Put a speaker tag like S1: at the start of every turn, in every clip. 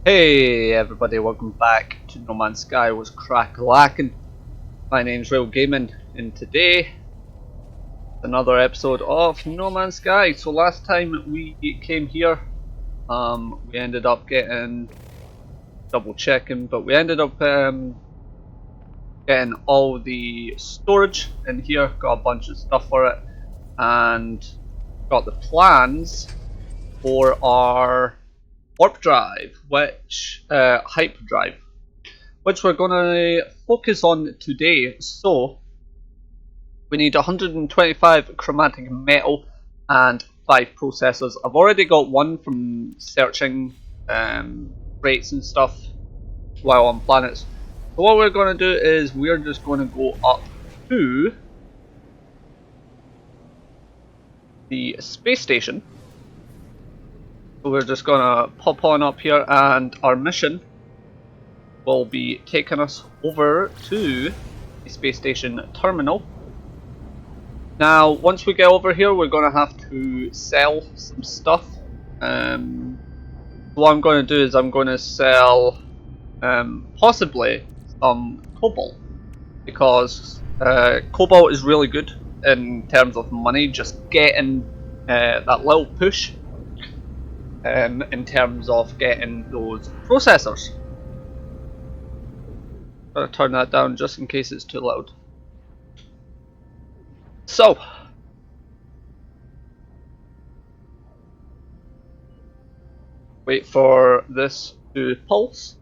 S1: Hey everybody, welcome back to No Man's Sky was crack-lacking. My name's Real Gaming, and today another episode of No Man's Sky. So last time we came here, we ended up getting double checking, but we ended up getting all the storage in here, got a bunch of stuff for it, and got the plans for our warp drive, which hyperdrive, which we're going to focus on today. So we need 125 chromatic metal and 5 processors. I've already got one from searching rates and stuff while on planets. So what we're going to do is we're just going to go up to the space station. So we're just going to pop on up here, and our mission will be taking us over to the space station terminal. Now, once we get over here, we're going to have to sell some stuff. What I'm going to do is I'm going to sell possibly some cobalt, because cobalt is really good in terms of money, just getting that little push in terms of getting those processors. Gotta turn that down just in case it's too loud. So, wait for this to pulse.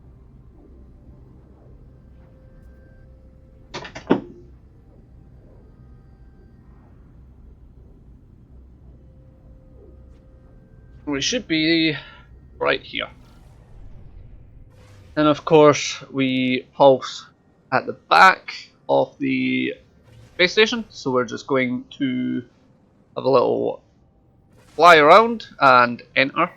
S1: We should be right here. And of course, we pulse at the back of the space station, so we're just going to have a little fly around and enter.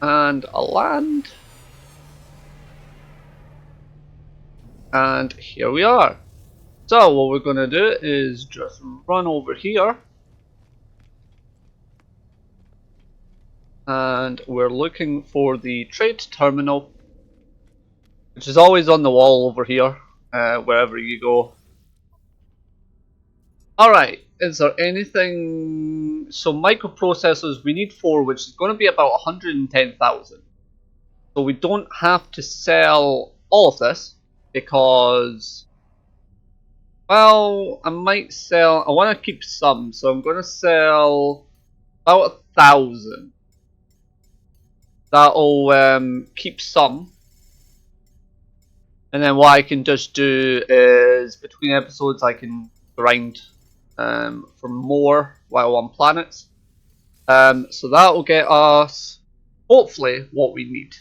S1: And a land. And here we are. So what we're going to do is just run over here. And we're looking for the trade terminal, which is always on the wall over here, wherever you go. Alright, is there anything... So microprocessors, we need 4, which is going to be about 110,000. So we don't have to sell all of this, because... Well, I might sell... I want to keep some, so I'm going to sell about 1,000. That'll keep some. And then what I can just do is, between episodes, I can grind for more while on planets. So that will get us, hopefully, what we need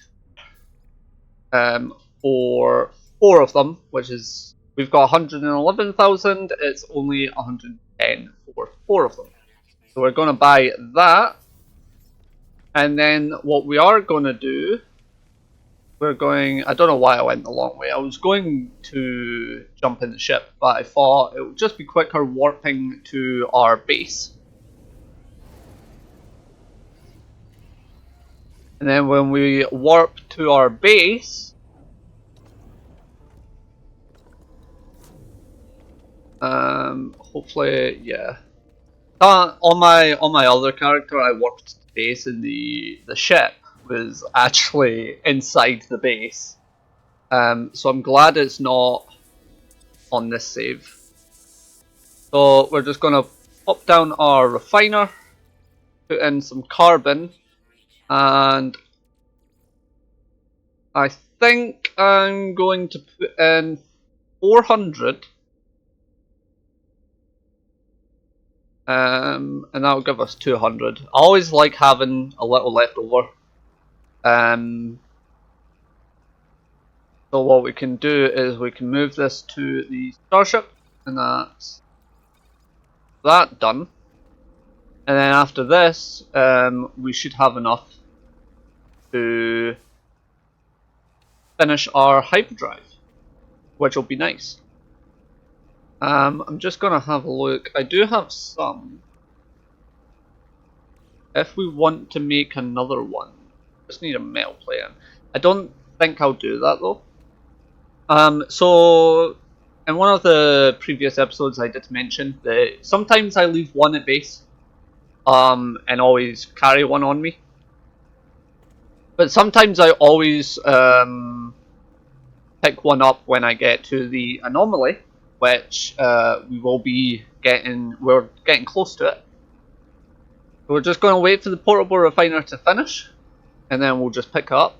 S1: for 4 of them, which is, we've got 111,000, it's only 110 for 4 of them. So we're going to buy that, and then what we are going to do, we're going, I don't know why I went the long way. I was going to jump in the ship, but I thought it would just be quicker warping to our base. And then when we warp to our base, hopefully, yeah. On my other character, I warped to the base, and the ship was actually inside the base. So I'm glad it's not on this save. So we're just going to pop down our refiner, put in some carbon, and I think I'm going to put in 400, and that'll give us 200. I always like having a little left over. So what we can do is we can move this to the starship, and that's that done. And then after this, we should have enough to finish our hyperdrive. which will be nice. I'm just gonna have a look. I do have some. If we want to make another one, just need a metal plate. I don't think I'll do that though. So in one of the previous episodes, I did mention that sometimes I leave one at base, and always carry one on me. But sometimes I always pick one up when I get to the anomaly, which we will be getting. We're getting close to it. So we're just going to wait for the portable refiner to finish, and then we'll just pick it up.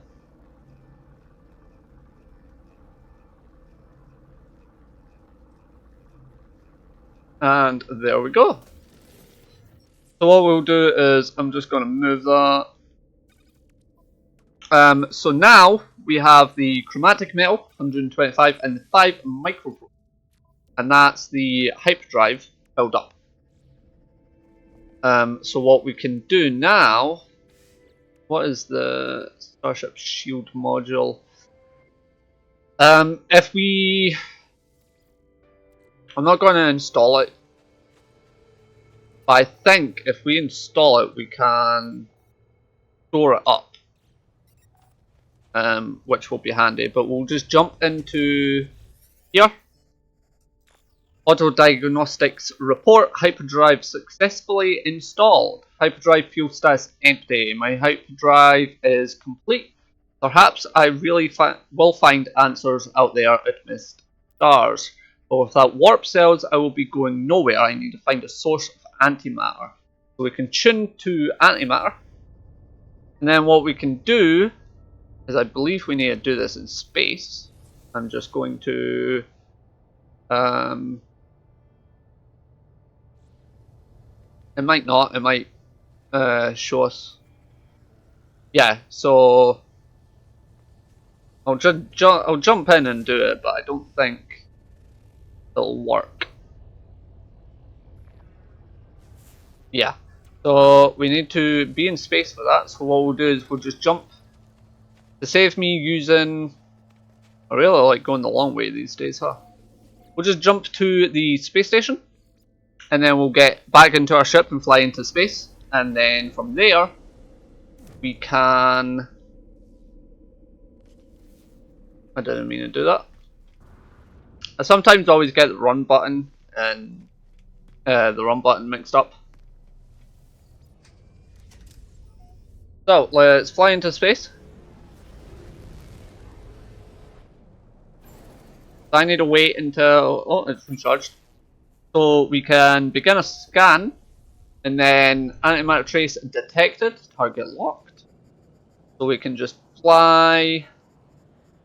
S1: And there we go. So what we'll do is I'm just going to move that. So now we have the chromatic metal 125 and the 5 micro, and that's the hyperdrive build up. So what we can do now, what is the Starship Shield module? I'm not going to install it, but I think if we install it, we can store it up, which will be handy. But we'll just jump into here. Auto diagnostics report: hyperdrive successfully installed. Hyperdrive fuel status empty. My hyperdrive is complete. Perhaps I really will find answers out there amidst stars. But without warp cells, I will be going nowhere. I need to find a source of antimatter. So we can tune to antimatter. And then what we can do is, I believe we need to do this in space. I'm just going to... it might not. It might show us... Yeah, so... I'll jump in and do it, but I don't think it'll work. Yeah, so we need to be in space for that. So what we'll do is we'll just jump. To save me using... I really like going the long way these days, huh? We'll just jump to the space station, and then we'll get back into our ship and fly into space. And then from there, we can... I didn't mean to do that. I sometimes always get the run button and the run button mixed up. So let's fly into space. I need to wait until... oh, it's recharged. So we can begin a scan, and then antimatter trace detected, target locked. So we can just fly.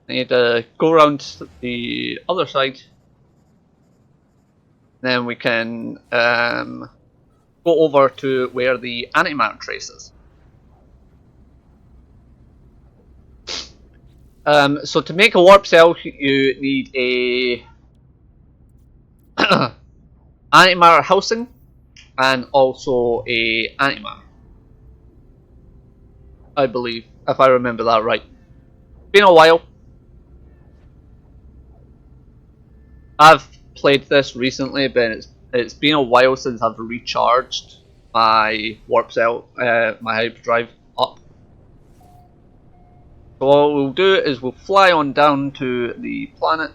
S1: I need to go around the other side. Then we can go over to where the antimatter trace is. So to make a warp cell, you need a antimatter housing and also a antimatter, I believe, if I remember that right. Been a while. I've played this recently, but it's been a while since I've recharged my warp cell, my hyperdrive up. So what we'll do is we'll fly on down to the planet,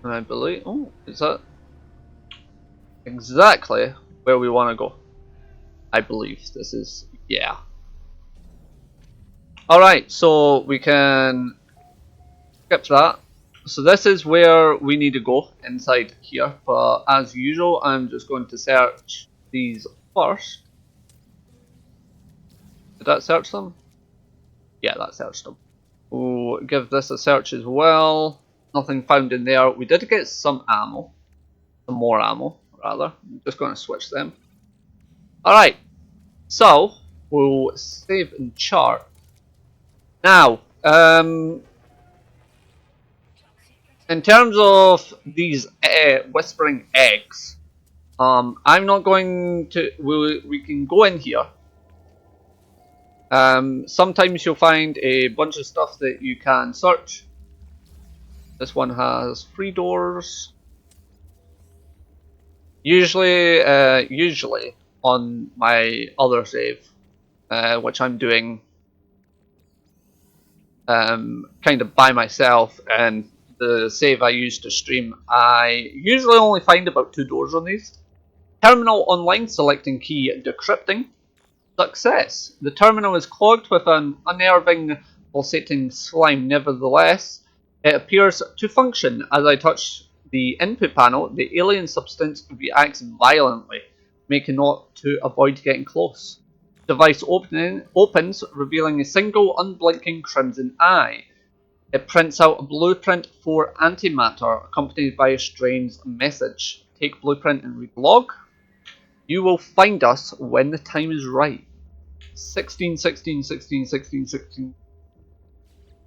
S1: and I believe, oh, is that exactly where we want to go? I believe this is, yeah. Alright, so we can skip that. So this is where we need to go, inside here, but as usual I'm just going to search these first. Did that search them? Yeah, that searched them. We'll give this a search as well. Nothing found in there. We did get some ammo. Some more ammo, rather. I'm just going to switch them. Alright, so we'll save and chart. Now, in terms of these whispering eggs, I'm not going to... we can go in here. Sometimes you'll find a bunch of stuff that you can search. This one has 3 doors. Usually on my other save, which I'm doing kind of by myself, and the save I use to stream, I usually only find about 2 doors on these. Terminal online, selecting key, decrypting. Success. The terminal is clogged with an unnerving pulsating slime. Nevertheless, it appears to function. As I touch the input panel, the alien substance reacts violently, making note to avoid getting close. Device opens, revealing a single unblinking crimson eye. It prints out a blueprint for antimatter, accompanied by a strange message. Take blueprint and read log. You will find us when the time is right. 16, 16, 16, 16, 16,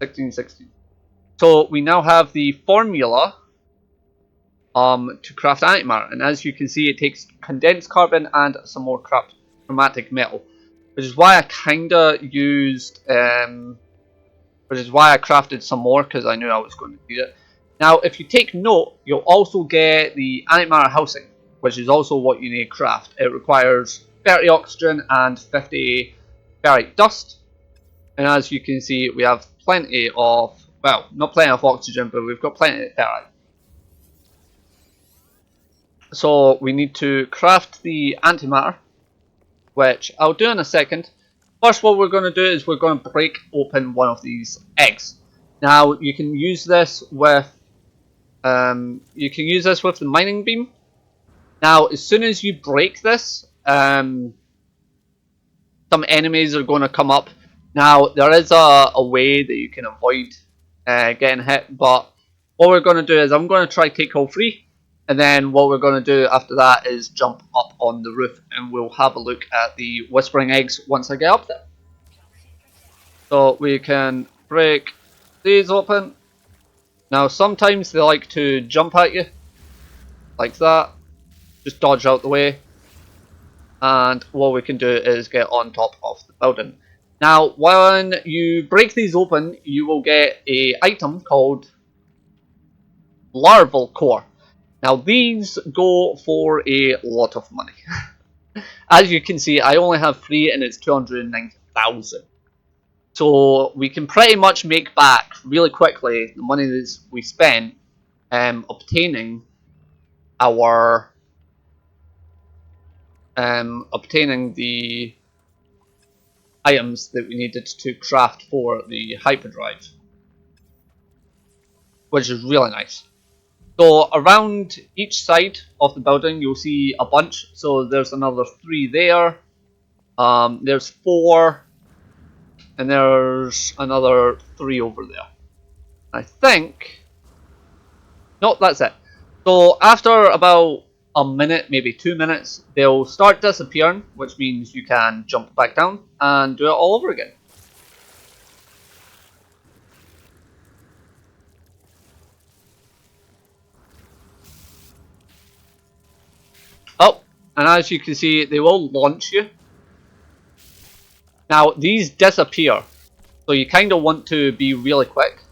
S1: 16, 16. So we now have the formula to craft antimatter, and as you can see, it takes condensed carbon and some more chromatic metal, which is why I kinda used, which is why I crafted some more, because I knew I was going to need it. Now, if you take note, you'll also get the antimatter housing, which is also what you need to craft. It requires 30 oxygen and 50 ferrite dust. And as you can see, we have plenty of, well, not plenty of oxygen, but we've got plenty of ferrite. So we need to craft the antimatter, which I'll do in a second. First, what we're going to do is we're going to break open one of these eggs. Now, you can use this with the mining beam. Now, as soon as you break this, some enemies are going to come up. Now, there is a way that you can avoid getting hit, but what we're going to do is I'm going to try take all 3, and then what we're going to do after that is jump up on the roof, and we'll have a look at the whispering eggs once I get up there. So we can break these open. Now, sometimes they like to jump at you, like that. Just dodge out the way. And what we can do is get on top of the building. Now, when you break these open, you will get an item called larval core. Now, these go for a lot of money. As you can see, I only have 3 and it's 290,000. So we can pretty much make back really quickly the money that we spent obtaining our obtaining the items that we needed to craft for the hyperdrive, which is really nice. So around each side of the building you'll see a bunch. So there's another 3 there, there's 4, and there's another 3 over there. I think, no, that's it. So after about a minute, maybe 2 minutes, they'll start disappearing, which means you can jump back down and do it all over again. Oh, and as you can see, they will launch you. Now, these disappear, so you kind of want to be really quick,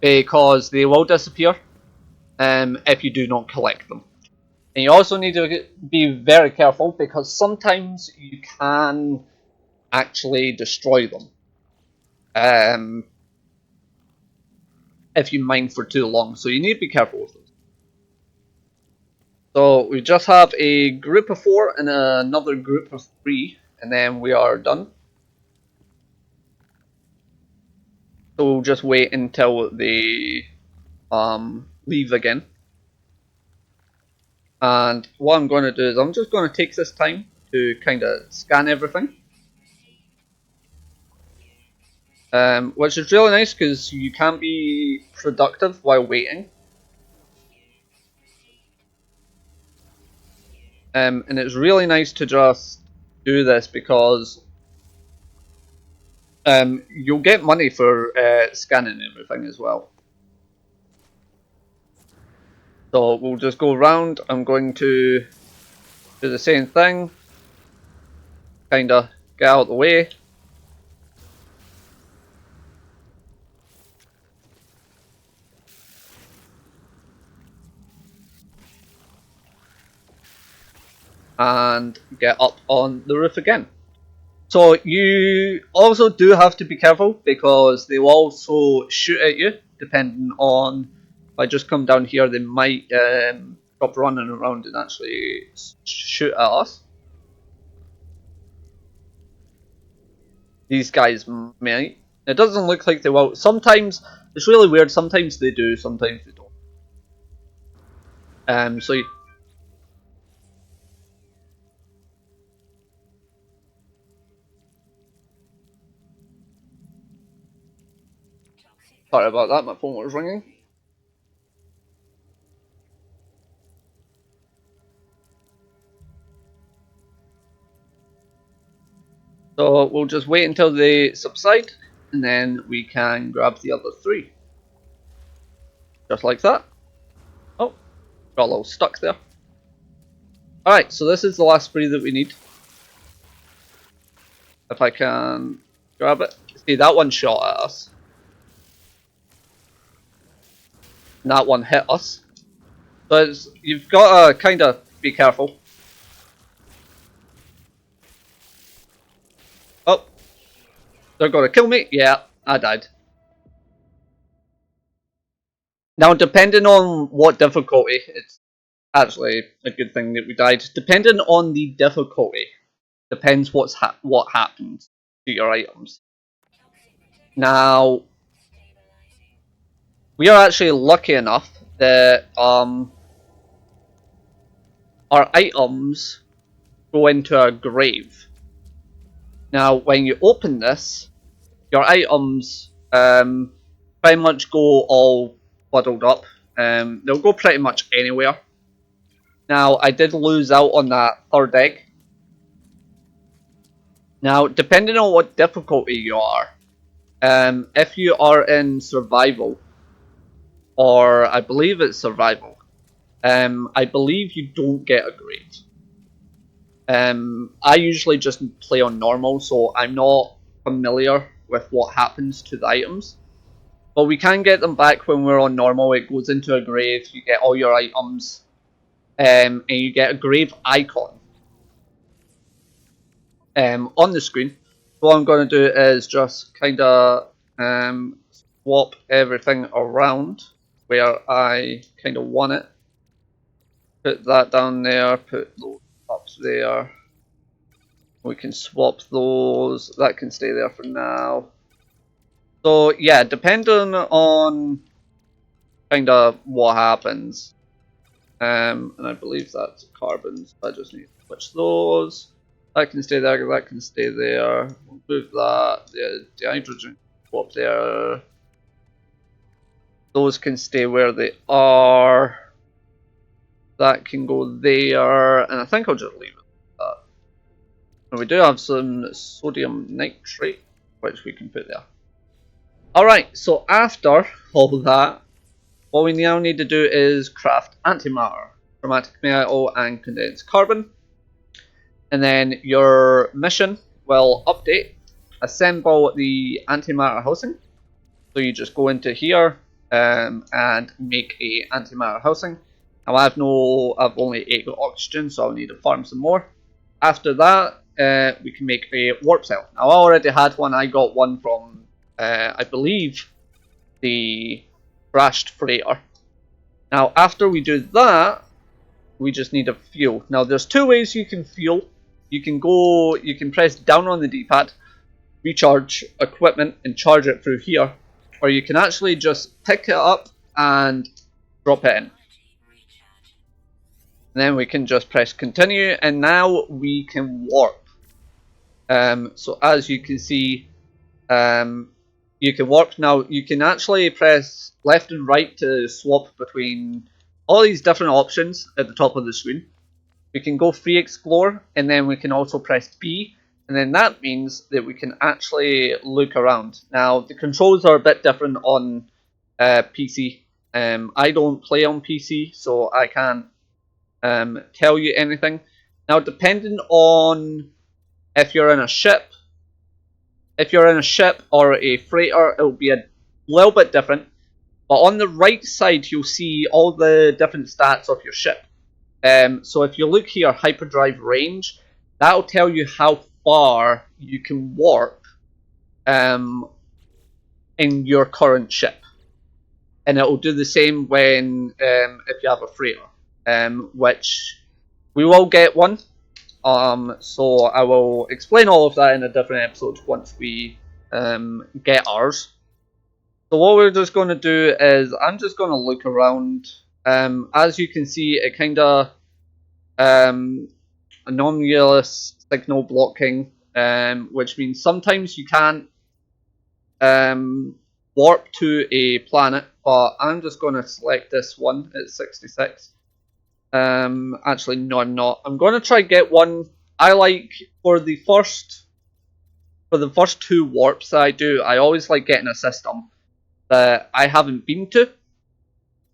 S1: because they will disappear if you do not collect them. And you also need to be very careful, because sometimes you can actually destroy them if you mine for too long, so you need to be careful with them. So we just have a group of 4 and another group of 3, and then we are done. So we'll just wait until they leave again. And what I'm going to do is I'm just going to take this time to kind of scan everything. Which is really nice because you can be productive while waiting. And it's really nice to just do this because you'll get money for scanning everything as well. So we'll just go around. I'm going to do the same thing. Kinda get out of the way. and get up on the roof again. So you also do have to be careful because they will also shoot at you depending on. If I just come down here, they might stop running around and actually shoot at us. These guys might. It doesn't look like they will. Sometimes it's really weird. Sometimes they do. Sometimes they don't. So sorry about that. My phone was ringing. So we'll just wait until they subside, and then we can grab the other three. Just like that. Oh, got a little stuck there. Alright, so this is the last three that we need. If I can grab it. See, that one shot at us. And that one hit us. So you've got to kind of be careful. Oh, they're going to kill me? Yeah, I died. Now, depending on what difficulty, it's actually a good thing that we died. Depending on the difficulty, depends what happens to your items. Now, we are actually lucky enough that our items go into a grave. Now, when you open this, your items pretty much go all fuddled up. They'll go pretty much anywhere. Now, I did lose out on that third egg. Now, depending on what difficulty you are, if you are in survival, or I believe it's survival, I believe you don't get a grade. I usually just play on normal, so I'm not familiar with what happens to the items. But we can get them back when we're on normal. It goes into a grave, you get all your items, and you get a grave icon on the screen. What I'm going to do is just kind of swap everything around where I kind of want it. Put that down there, put those up there. We can swap those. That can stay there for now. So yeah, depending on kind of what happens, and I believe that's carbons. I just need to switch those. That can stay there. That can stay there. We'll move that. The hydrogen swap there. Those can stay where they are. That can go there, and I think I'll just leave it like that. And we do have some sodium nitrate, which we can put there. Alright, so after all that, what we now need to do is craft antimatter, chromatic metal, and condensed carbon. And then your mission will update, assemble the antimatter housing. So you just go into here and make a antimatter housing. Now I've only 8 oxygen, so I'll need to farm some more. After that, we can make a warp cell. Now I already had one. I got one from, I believe, the crashed freighter. Now after we do that, we just need a fuel. Now there's 2 ways you can fuel. You can press down on the D-pad, recharge equipment and charge it through here, or you can actually just pick it up and drop it in. And then we can just press continue, and now we can warp. So as you can see, you can warp. Now you can actually press left and right to swap between all these different options at the top of the screen. We can go free explore, and then we can also press B, and then that means that we can actually look around. Now the controls are a bit different on PC. I don't play on PC, so I can't tell you anything. Now depending on if you're in a ship or a freighter, it'll be a little bit different. But on the right side, you'll see all the different stats of your ship. So if you look here, hyperdrive range, that'll tell you how far you can warp in your current ship. And it will do the same when if you have a freighter, which we will get one. So I will explain all of that in a different episode once we get ours. So what we're just going to do is I'm just going to look around. As you can see, it kind of anomalous signal blocking, which means sometimes you can't warp to a planet, but I'm just going to select this one at 66. Actually, no, I'm not. I'm going to try get one. I like for the first two warps that I do, I always like getting a system that I haven't been to.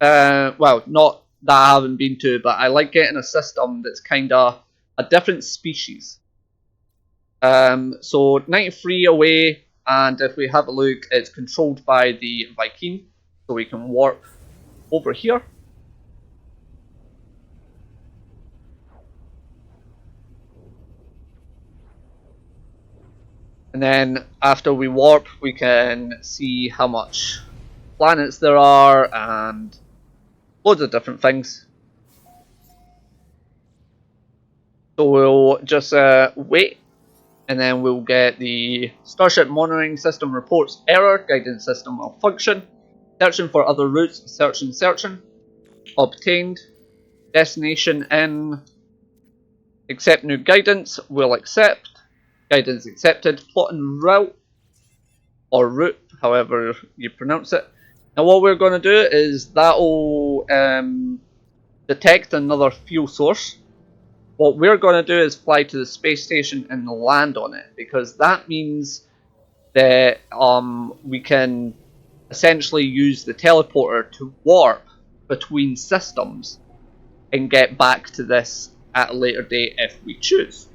S1: Well, not that I haven't been to, but I like getting a system that's kind of a different species. So 93 away, and if we have a look, it's controlled by the Viking, so we can warp over here. And then after we warp, we can see how much planets there are and loads of different things. So we'll just wait, and then we'll get the Starship Monitoring System reports error, guidance system malfunction, searching for other routes, searching, obtained, destination in, accept new guidance, will accept, guidance accepted, plotting route, or route, however you pronounce it. Now what we're going to do is that will detect another fuel source. What we're going to do is fly to the space station and land on it, because that means that we can essentially use the teleporter to warp between systems and get back to this at a later date if we choose.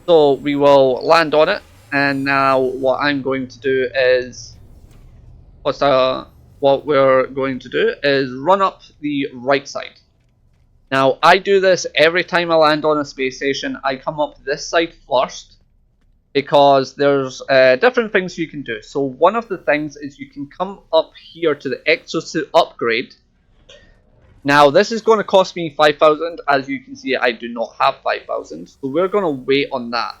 S1: So we will land on it, and now what I'm going to do is what we're going to do is run up the right side. Now I do this every time I land on a space station. I come up this side first because there's different things you can do. So one of the things is you can come up here to the exosuit upgrade. Now this is going to cost me 5,000. As you can see, I do not have 5,000, so we're going to wait on that.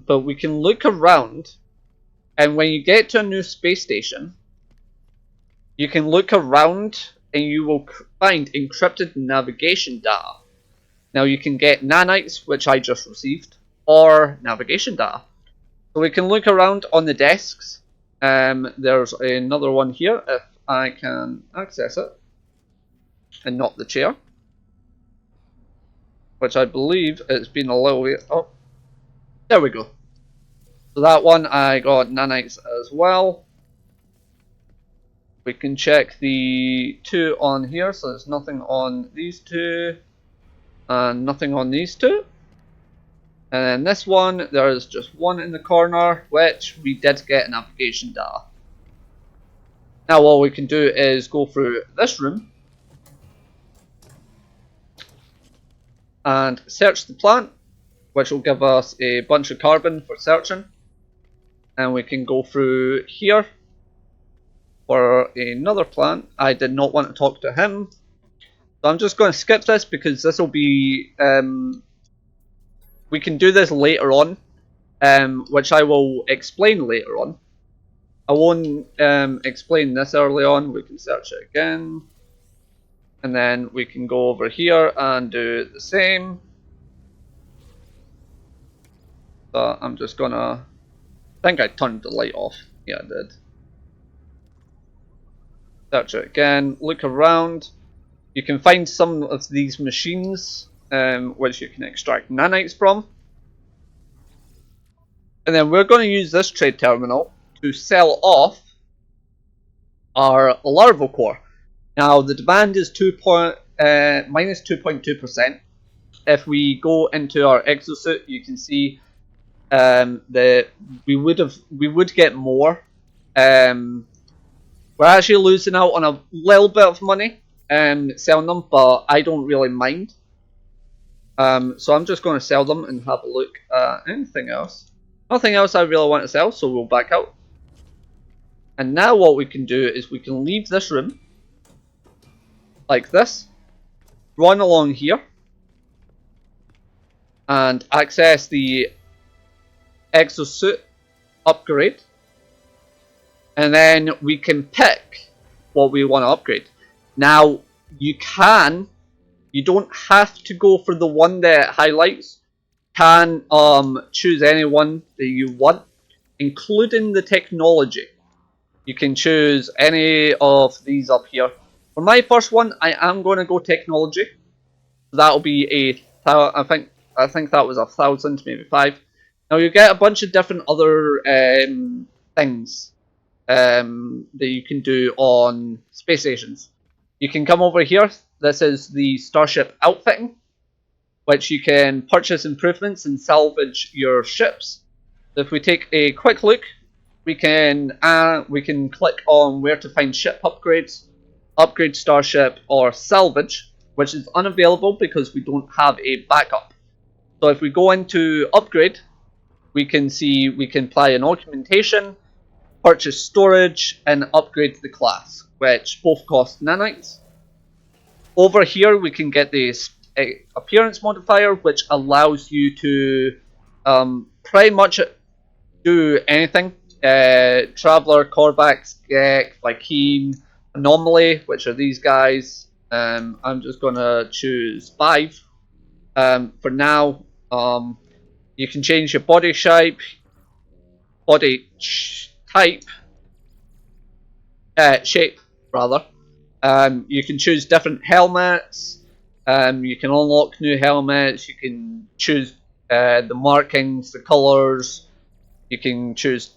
S1: But we can look around, and when you get to a new space station, you can look around and you will find encrypted navigation data. Now you can get nanites, which I just received, or navigation data. So we can look around on the desks. There's another one here if I can access it, and not the chair, which I believe it's been a little bit. Oh, there we go. So that one I got nanites as well. We can check the two on here, so there's nothing on these two, and nothing on these two. And then this one, there is just one in the corner, which we did get navigation data. Now all we can do is go through this room and search the plant, which will give us a bunch of carbon for searching. And we can go through here for another plant. I did not want to talk to him, so I'm just going to skip this because this will be we can do this later on, which I will explain later on. I won't explain this early on. We can search it again, and then we can go over here and do the same. So I'm just gonna, I think I turned the light off. Yeah, I did. Search it again, look around. You can find some of these machines which you can extract nanites from. And then we're going to use this trade terminal to sell off our larval core. Now the demand is minus 2.2%. If we go into our exosuit, you can see that we would get more. We're actually losing out on a little bit of money, selling them, but I don't really mind. So I'm just going to sell them and have a look at anything else. Nothing else I really want to sell, so we'll back out. And now what we can do is we can leave this room like this, run along here, and access the exosuit upgrade, and then we can pick what we want to upgrade. Now you don't have to go for the one that highlights. You can choose any one that you want, including the technology. You can choose any of these up here. For my first one, I am going to go technology. That'll be I think that was 1,000, maybe 5. Now you get a bunch of different other things that you can do on space stations. You can come over here. This is the Starship outfitting, which you can purchase improvements and salvage your ships. So if we take a quick look, we can click on where to find ship upgrades, upgrade starship, or salvage, which is unavailable because we don't have a backup. So if we go into upgrade, we can see we can apply an augmentation, purchase storage, and upgrade the class, which both cost nanites. Over here we can get the appearance modifier, which allows you to pretty much do anything. Traveler, Korvax, Gek, Vy'keen, Anomaly, which are these guys. I'm just gonna choose 5 for now. You can change your body type, shape rather. You can choose different helmets. You can unlock new helmets. You can choose the markings, the colors. You can choose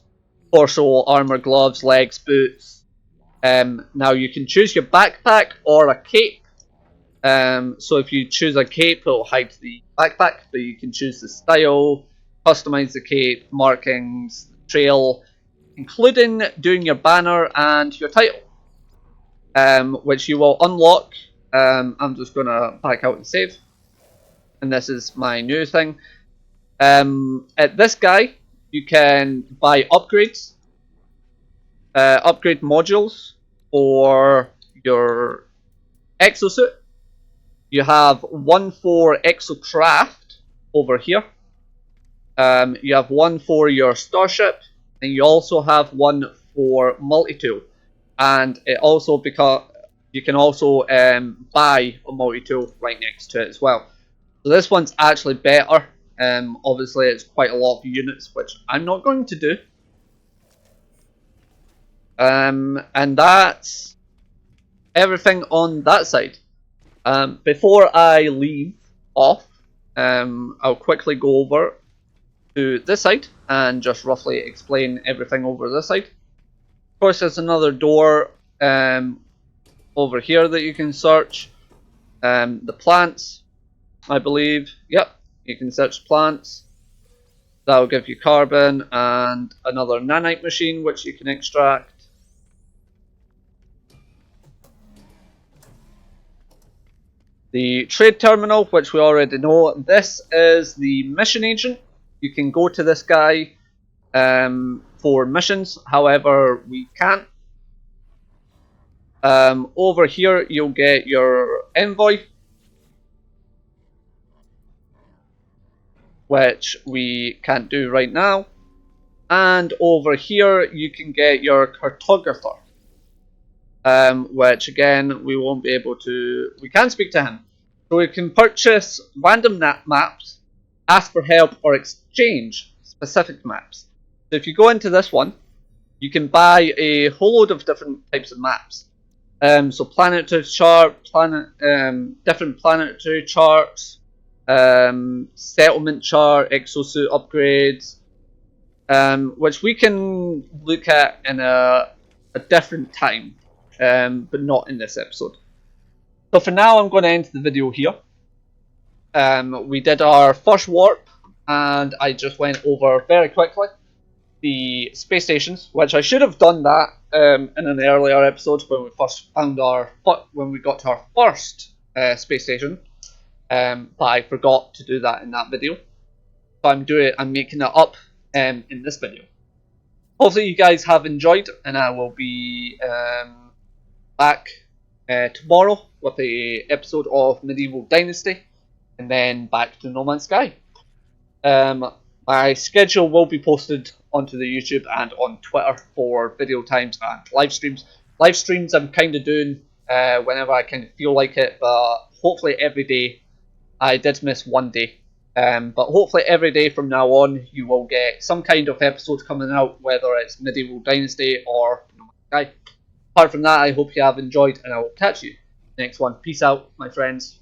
S1: torso, armor, gloves, legs, boots. Now you can choose your backpack or a cape. So if you choose a cape, it will hide the backpack, but you can choose the style, customize the cape, markings, trail, including doing your banner and your title, which you will unlock. I'm just going to back out and save. And this is my new thing. At this guy, you can buy upgrades, upgrade modules for your exosuit. You have one for exocraft over here. You have one for your starship, and you also have one for multi-tool. And it also, because you can also buy a multi-tool right next to it as well. So this one's actually better. Obviously it's quite a lot of units, which I'm not going to do. And that's everything on that side. Before I leave off, I'll quickly go over to this side and just roughly explain everything over this side. Of course, there's another door over here that you can search. The plants, I believe. Yep, you can search plants. That will give you carbon and another nanite machine which you can extract. The trade terminal, which we already know, this is the mission agent. You can go to this guy for missions, however we can't. Over here you'll get your envoy, which we can't do right now. And over here you can get your cartographer, which again we won't be able to, we can speak to him. So we can purchase random maps, ask for help, or exchange specific maps. So if you go into this one, you can buy a whole load of different types of maps. So planetary chart, different planetary charts, settlement chart, exosuit upgrades, which we can look at in a different time, but not in this episode. So for now, I'm going to end the video here. We did our first warp, and I just went over very quickly the space stations, which I should have done that in an earlier episode when we first found when we got to our first space station, but I forgot to do that in that video. So I'm making it up in this video. Hopefully you guys have enjoyed, and I will be back tomorrow with a episode of Medieval Dynasty, and then back to No Man's Sky. My schedule will be posted onto the YouTube and on Twitter for video times and live streams. Live streams I'm kind of doing whenever I kind of feel like it, but hopefully every day. I did miss one day. But hopefully every day from now on you will get some kind of episode coming out, whether it's Medieval Dynasty or No Man's Sky. Apart from that, I hope you have enjoyed, and I will catch you next one. Peace out, my friends.